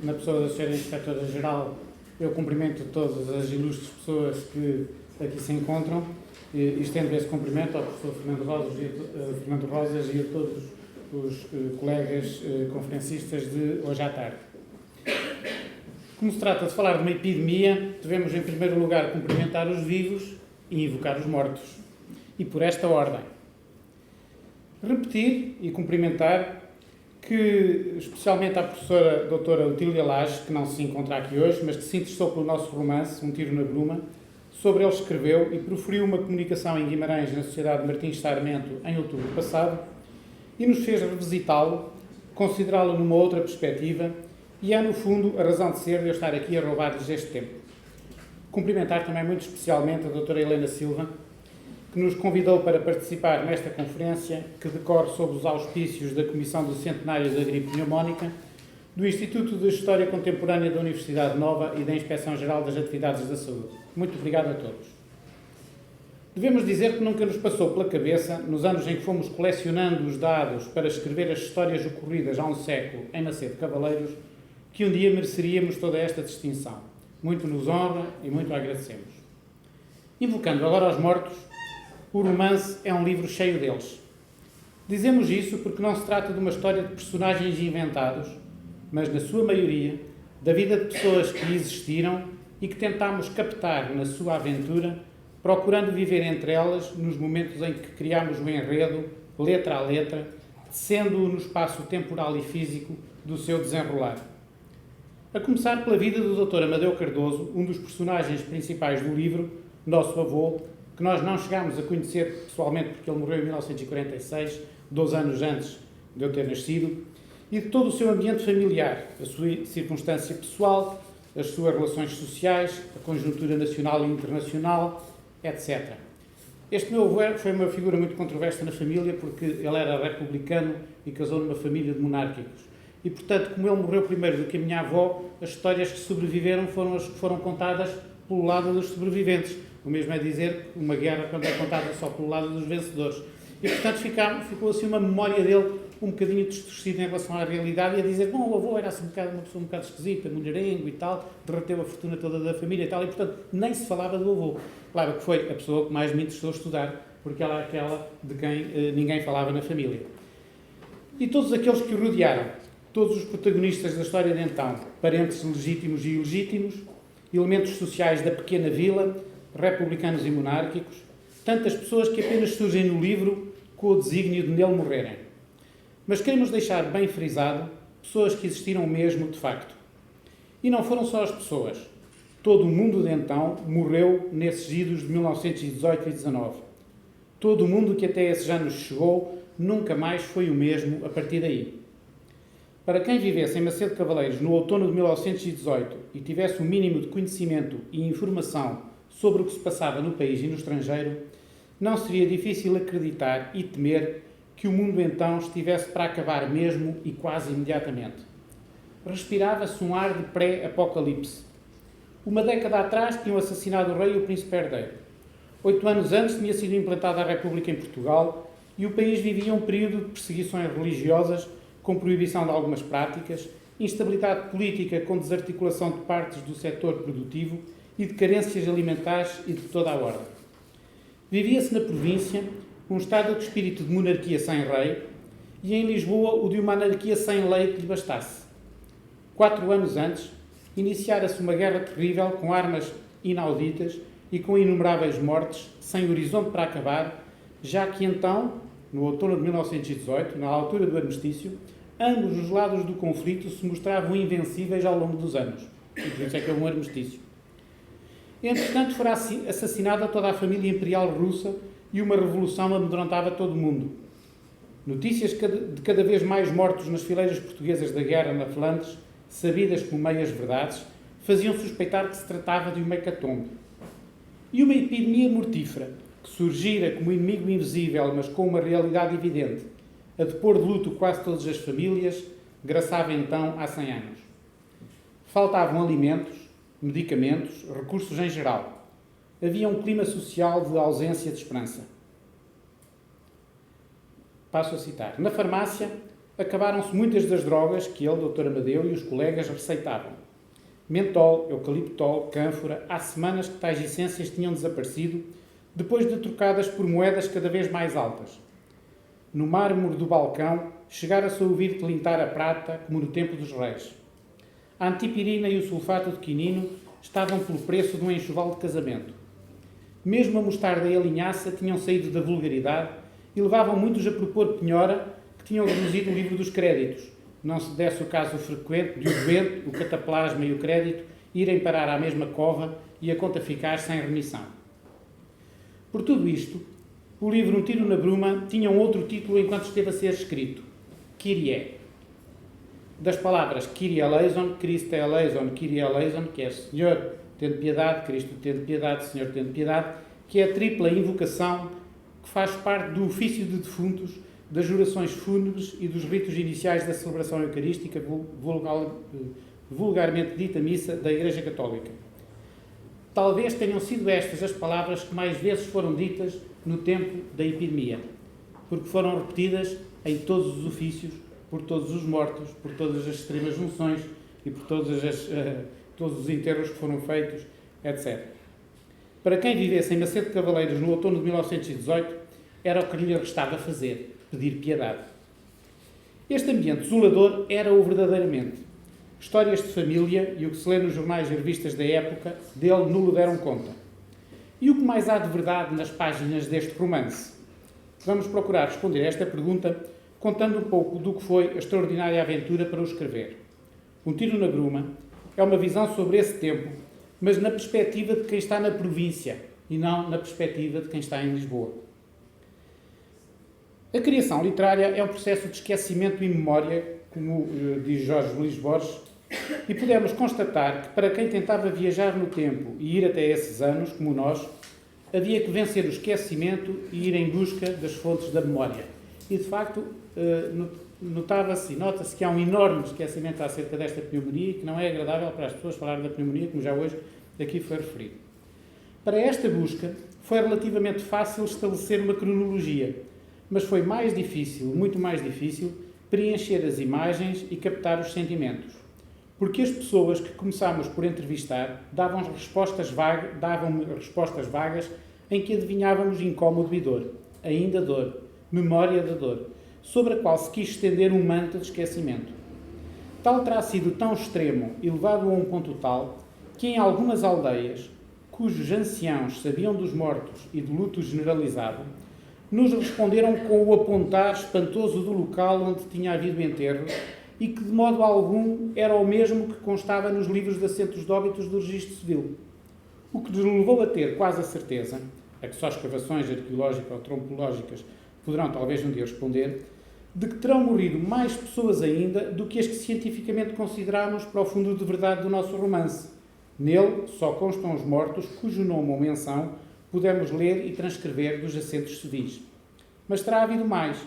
na pessoa da Sra. Inspetora-Geral, eu cumprimento todas as ilustres pessoas que aqui se encontram e estendo esse cumprimento ao professor Fernando Rosas e a todos os colegas conferencistas de hoje à tarde. Como se trata de falar de uma epidemia, devemos em primeiro lugar cumprimentar os vivos e invocar os mortos. E por esta ordem. Repetir e cumprimentar que, especialmente a professora doutora Otília Lage, que não se encontra aqui hoje, mas que se interessou pelo nosso romance, Um Tiro na Bruma, sobre ele escreveu e proferiu uma comunicação em Guimarães, na Sociedade Martins Sarmento, em outubro passado, e nos fez revisitá-lo, considerá-lo numa outra perspectiva, e é, no fundo, a razão de ser de eu estar aqui a roubar-lhes este tempo. Cumprimentar também muito especialmente a doutora Helena Silva, que nos convidou para participar nesta conferência, que decorre sob os auspícios da Comissão do Centenário da Gripe Pneumónica, do Instituto de História Contemporânea da Universidade Nova e da Inspeção-Geral das Atividades da Saúde. Muito obrigado a todos. Devemos dizer que nunca nos passou pela cabeça, nos anos em que fomos colecionando os dados para escrever as histórias ocorridas há um século em Macedo Cavaleiros, que um dia mereceríamos toda esta distinção. Muito nos honra e muito agradecemos. Invocando agora os mortos, o romance é um livro cheio deles. Dizemos isso porque não se trata de uma história de personagens inventados, mas, na sua maioria, da vida de pessoas que existiram e que tentámos captar na sua aventura, procurando viver entre elas nos momentos em que criámos o enredo, letra a letra, tecendo-o no espaço temporal e físico do seu desenrolar. A começar pela vida do Dr. Amadeu Cardoso, um dos personagens principais do livro, nosso avô, que nós não chegámos a conhecer pessoalmente porque ele morreu em 1946, 12 anos antes de eu ter nascido, e de todo o seu ambiente familiar, a sua circunstância pessoal, as suas relações sociais, a conjuntura nacional e internacional, etc. Este meu avô foi uma figura muito controversa na família porque ele era republicano e casou numa família de monárquicos. E, portanto, como ele morreu primeiro do que a minha avó, as histórias que sobreviveram foram as que foram contadas pelo lado dos sobreviventes. O mesmo é dizer que uma guerra, quando é contada só pelo lado dos vencedores. E, portanto, ficou assim uma memória dele um bocadinho distorcida em relação à realidade e a dizer, bom, o avô era assim uma pessoa um bocado esquisita, mulherengo e tal, derreteu a fortuna toda da família e tal, e, portanto, nem se falava do avô. Claro que foi a pessoa que mais me interessou estudar, porque ela é aquela de quem ninguém falava na família. E todos aqueles que o rodearam, todos os protagonistas da história de então, parentes legítimos e ilegítimos, elementos sociais da pequena vila, republicanos e monárquicos, tantas pessoas que apenas surgem no livro com o desígnio de nele morrerem. Mas queremos deixar bem frisado pessoas que existiram mesmo de facto. E não foram só as pessoas. Todo o mundo de então morreu nesses idos de 1918 e 19. Todo o mundo que até esses anos chegou nunca mais foi o mesmo a partir daí. Para quem vivesse em Macedo Cavaleiros no outono de 1918 e tivesse o mínimo de conhecimento e informação sobre o que se passava no país e no estrangeiro, não seria difícil acreditar e temer que o mundo então estivesse para acabar mesmo e quase imediatamente. Respirava-se um ar de pré-apocalipse. Uma década atrás tinham assassinado o rei e o príncipe herdeiro. 8 anos antes tinha sido implantada a República em Portugal e o país vivia um período de perseguições religiosas com proibição de algumas práticas, instabilidade política com desarticulação de partes do setor produtivo e de carências alimentares e de toda a ordem. Vivia-se na província um estado de espírito de monarquia sem rei e em Lisboa o de uma anarquia sem lei que lhe bastasse. 4 anos antes, iniciara-se uma guerra terrível com armas inauditas e com inumeráveis mortes, sem horizonte para acabar, já que então, no outono de 1918, na altura do armistício, ambos os lados do conflito se mostravam invencíveis ao longo dos anos. E por isso é que houve um armistício. Entretanto, fora assassinada toda a família imperial russa e uma revolução amedrontava todo o mundo. Notícias de cada vez mais mortos nas fileiras portuguesas da guerra na Flandres, sabidas como meias verdades, faziam suspeitar que se tratava de uma hecatombe. E uma epidemia mortífera, que surgira como inimigo invisível, mas com uma realidade evidente, a de pôr de luto quase todas as famílias, graçava então há 100 anos. Faltavam alimentos, medicamentos, recursos em geral. Havia um clima social de ausência de esperança. Passo a citar. Na farmácia, acabaram-se muitas das drogas que ele, Dr. Amadeu, e os colegas receitavam. Mentol, eucaliptol, cânfora, há semanas que tais essências tinham desaparecido, depois de trocadas por moedas cada vez mais altas. No mármore do balcão, chegara-se a ouvir tilintar a prata, como no tempo dos reis. A antipirina e o sulfato de quinino estavam pelo preço de um enxoval de casamento. Mesmo a mostarda e a linhaça tinham saído da vulgaridade e levavam muitos a propor penhora que tinham reduzido o livro dos créditos. Não se desse o caso frequente de o doente, o cataplasma e o crédito irem parar à mesma cova e a conta ficar sem remissão. Por tudo isto, o livro Um Tiro na Bruma tinha um outro título enquanto esteve a ser escrito, Kyrie. Das palavras Kyrie eleison, Christe eleison, Kyrie eleison, que é Senhor, tende piedade, Cristo, tende piedade, Senhor, tende piedade, que é a tripla invocação que faz parte do ofício de defuntos, das orações fúnebres e dos ritos iniciais da celebração eucarística, vulgarmente dita missa da Igreja Católica. Talvez tenham sido estas as palavras que mais vezes foram ditas no tempo da epidemia, porque foram repetidas em todos os ofícios, por todos os mortos, por todas as extremas junções e por todos os enterros que foram feitos, etc. Para quem vivesse em Macedo de Cavaleiros no outono de 1918, era o que lhe restava fazer, pedir piedade. Este ambiente desolador era-o verdadeiramente. Histórias de família e o que se lê nos jornais e revistas da época dele nulo deram conta. E o que mais há de verdade nas páginas deste romance? Vamos procurar responder a esta pergunta contando um pouco do que foi a extraordinária aventura para o escrever. Um Tiro na Bruma é uma visão sobre esse tempo, mas na perspectiva de quem está na província e não na perspectiva de quem está em Lisboa. A criação literária é um processo de esquecimento e memória, como diz Jorge Luís Borges, e podemos constatar que para quem tentava viajar no tempo e ir até esses anos, como nós, havia que vencer o esquecimento e ir em busca das fontes da memória. E, de facto, notava-se e nota-se que há um enorme esquecimento acerca desta pneumonia e que não é agradável para as pessoas falarem da pneumonia, como já hoje aqui foi referido. Para esta busca, foi relativamente fácil estabelecer uma cronologia, mas foi mais difícil, muito mais difícil, preencher as imagens e captar os sentimentos. Porque as pessoas que começámos por entrevistar davam-me respostas vagas em que adivinhávamos incómodo e dor, ainda dor, memória da dor, sobre a qual se quis estender um manto de esquecimento. Tal terá sido tão extremo e levado a um ponto tal que em algumas aldeias, cujos anciãos sabiam dos mortos e do luto generalizado, nos responderam com o apontar espantoso do local onde tinha havido enterros e que de modo algum era o mesmo que constava nos livros de assentos de óbitos do registro civil. O que nos levou a ter quase a certeza, a que só escavações arqueológicas ou trompológicas poderão talvez um dia responder, de que terão morrido mais pessoas ainda do que as que cientificamente consideramos para o fundo de verdade do nosso romance. Nele só constam os mortos cujo nome ou menção pudemos ler e transcrever dos assentos civis. Mas terá havido mais,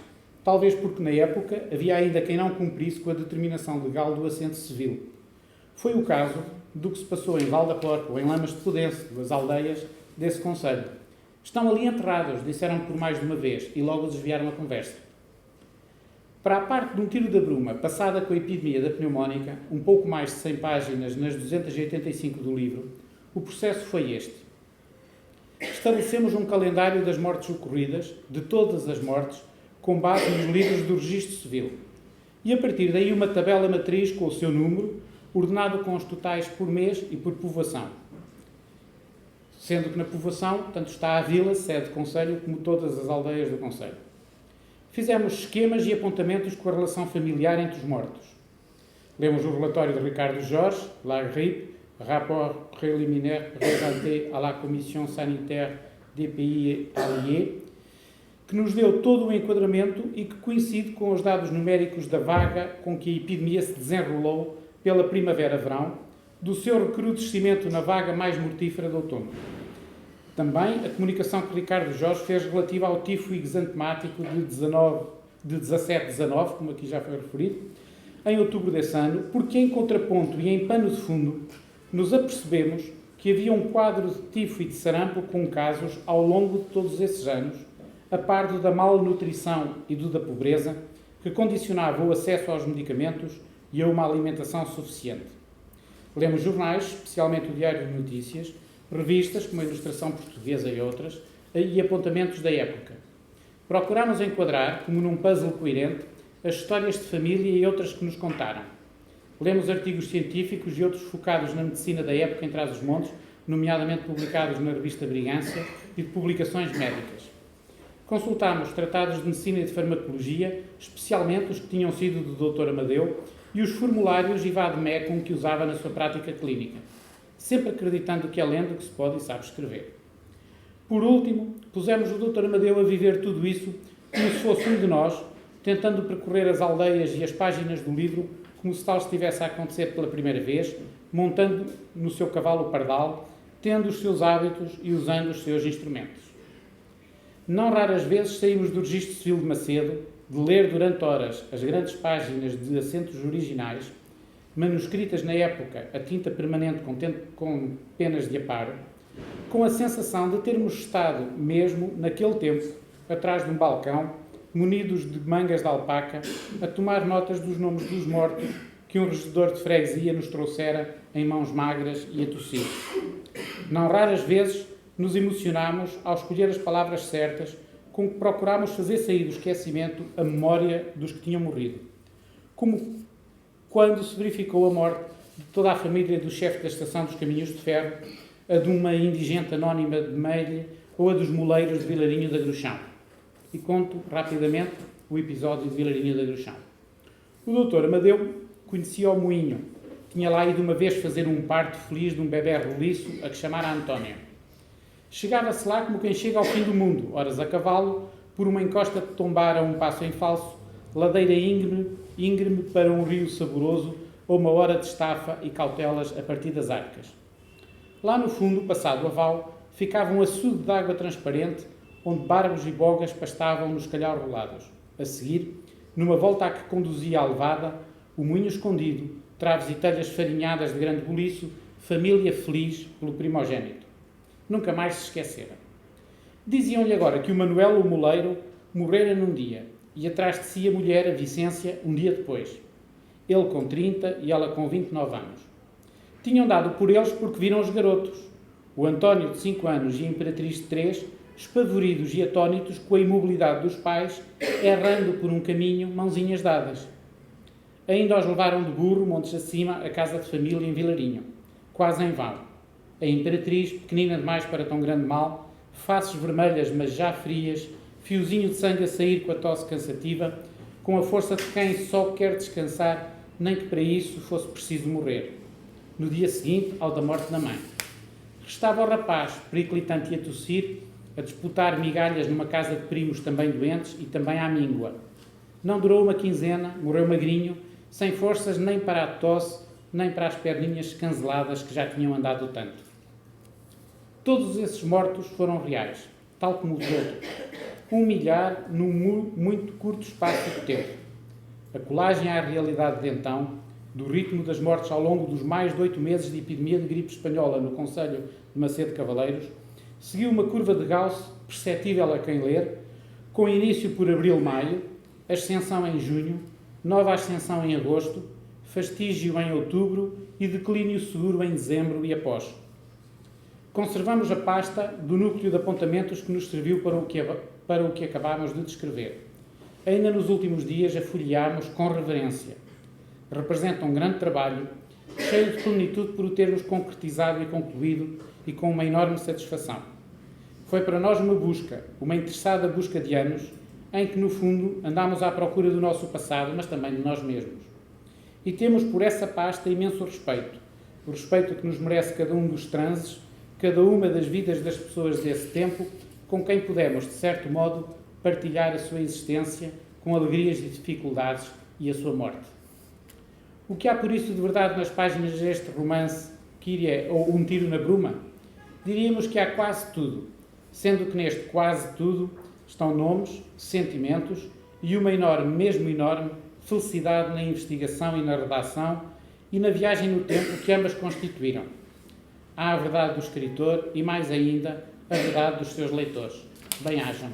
talvez porque na época havia ainda quem não cumprisse com a determinação legal do assento civil. Foi o caso do que se passou em Val da Porta ou em Lamas de Pudense, duas aldeias desse concelho. Estão ali enterrados, disseram por mais de uma vez, e logo desviaram a conversa. Para a parte de Um Tiro da Bruma, passada com a epidemia da pneumónica, um pouco mais de 100 páginas nas 285 do livro, o processo foi este. Estabelecemos um calendário das mortes ocorridas, de todas as mortes, com base nos livros do Registro Civil. E a partir daí uma tabela matriz com o seu número, ordenado com os totais por mês e por povoação. Sendo que na povoação, tanto está a vila, sede do concelho, como todas as aldeias do concelho. Fizemos esquemas e apontamentos com a relação familiar entre os mortos. Lemos o relatório de Ricardo Jorge, La Grippe, Rapport préliminaire présenté à la Commission sanitaire des pays alliés, que nos deu todo o enquadramento e que coincide com os dados numéricos da vaga com que a epidemia se desenrolou pela primavera-verão, do seu recrudescimento na vaga mais mortífera de outono. Também a comunicação que Ricardo Jorge fez relativa ao tifo exantemático de 17-19, como aqui já foi referido, em outubro desse ano, porque em contraponto e em pano de fundo nos apercebemos que havia um quadro de tifo e de sarampo com casos ao longo de todos esses anos, a par do da malnutrição e do da pobreza, que que condicionava o acesso aos medicamentos e a uma alimentação suficiente. Lemos jornais, especialmente o Diário de Notícias, revistas como a Ilustração Portuguesa e outras, e apontamentos da época. Procurámos enquadrar, como num puzzle coerente, as histórias de família e outras que nos contaram. Lemos artigos científicos e outros focados na medicina da época em Trás-os-Montes, nomeadamente publicados na revista Brigância e de publicações médicas. Consultámos tratados de medicina e de farmacologia, especialmente os que tinham sido do Dr. Amadeu, e os formulários e vade-mecum que usava na sua prática clínica, sempre acreditando que é lendo que se pode e sabe escrever. Por último, pusemos o Dr. Amadeu a viver tudo isso como se fosse um de nós, tentando percorrer as aldeias e as páginas do livro como se tal estivesse a acontecer pela primeira vez, montando no seu cavalo pardal, tendo os seus hábitos e usando os seus instrumentos. Não raras vezes saímos do registro civil de Macedo, de ler durante horas as grandes páginas de assentos originais, manuscritas na época a tinta permanente com penas de aparo, com a sensação de termos estado mesmo, naquele tempo, atrás de um balcão, munidos de mangas de alpaca, a tomar notas dos nomes dos mortos que um regedor de freguesia nos trouxera em mãos magras e a tossir. Não raras vezes nos emocionámos ao escolher as palavras certas com que procurámos fazer sair do esquecimento a memória dos que tinham morrido. Como quando se verificou a morte de toda a família do chefe da Estação dos Caminhos de Ferro, a de uma indigente anónima de Meilha ou a dos moleiros de Vilarinho da Gruxão. E conto rapidamente o episódio de Vilarinho da Gruxão. O Dr. Amadeu conhecia o moinho. Tinha lá ido uma vez fazer um parto feliz de um bebé roliço a que chamara António. Chegava-se lá como quem chega ao fim do mundo, horas a cavalo, por uma encosta de tombar a um passo em falso, ladeira íngreme para um rio saboroso ou uma hora de estafa e cautelas a partir das arcas. Lá no fundo, passado o aval, ficava um açude de água transparente, onde barbos e bogas pastavam nos calhaus rolados. A seguir, numa volta a que conduzia a levada, o moinho escondido, traves e telhas farinhadas de grande boliço, família feliz pelo primogênito. Nunca mais se esquecera. Diziam-lhe agora que o Manuel, o moleiro, morrera num dia, e atrás de si a mulher, a Vicência, um dia depois. Ele com 30 e ela com 29 anos. Tinham dado por eles porque viram os garotos. O António, de 5 anos, e a Imperatriz, de 3, espavoridos e atónitos com a imobilidade dos pais, errando por um caminho, mãozinhas dadas. Ainda os levaram de burro, montes acima, à casa de família em Vilarinho, quase em vão. A Imperatriz, pequenina demais para tão grande mal, faces vermelhas, mas já frias, fiozinho de sangue a sair com a tosse cansativa, com a força de quem só quer descansar, nem que para isso fosse preciso morrer. No dia seguinte, ao da morte da mãe. Restava o rapaz, periclitante e a tossir, a disputar migalhas numa casa de primos também doentes e também à míngua. Não durou uma quinzena, morreu magrinho, sem forças nem para a tosse, nem para as perninhas escanceladas que já tinham andado tanto. Todos esses mortos foram reais, tal como os outros. 1 milhar num muito curto espaço de tempo. A colagem à realidade de então, do ritmo das mortes ao longo dos mais de 8 meses de epidemia de gripe espanhola no concelho de Macedo Cavaleiros, seguiu uma curva de Gauss perceptível a quem ler, com início por abril-maio, ascensão em junho, nova ascensão em agosto, fastígio em outubro e declínio seguro em dezembro e após. Conservamos a pasta do núcleo de apontamentos que nos serviu para o que acabámos de descrever. Ainda nos últimos dias a folheámos com reverência. Representa um grande trabalho, cheio de plenitude por o termos concretizado e concluído e com uma enorme satisfação. Foi para nós uma busca, uma interessada busca de anos, em que, no fundo, andámos à procura do nosso passado, mas também de nós mesmos. E temos por essa pasta imenso respeito, o respeito que nos merece cada um dos transes, cada uma das vidas das pessoas desse tempo, com quem pudemos, de certo modo, partilhar a sua existência, com alegrias e dificuldades, e a sua morte. O que há por isso de verdade nas páginas deste romance, Kyrie ou Um Tiro na Bruma? Diríamos que há quase tudo, sendo que neste quase tudo estão nomes, sentimentos e uma enorme, mesmo enorme, felicidade na investigação e na redação e na viagem no tempo que ambas constituíram. Há a verdade do escritor e, mais ainda, a verdade dos seus leitores. Bem-ajam.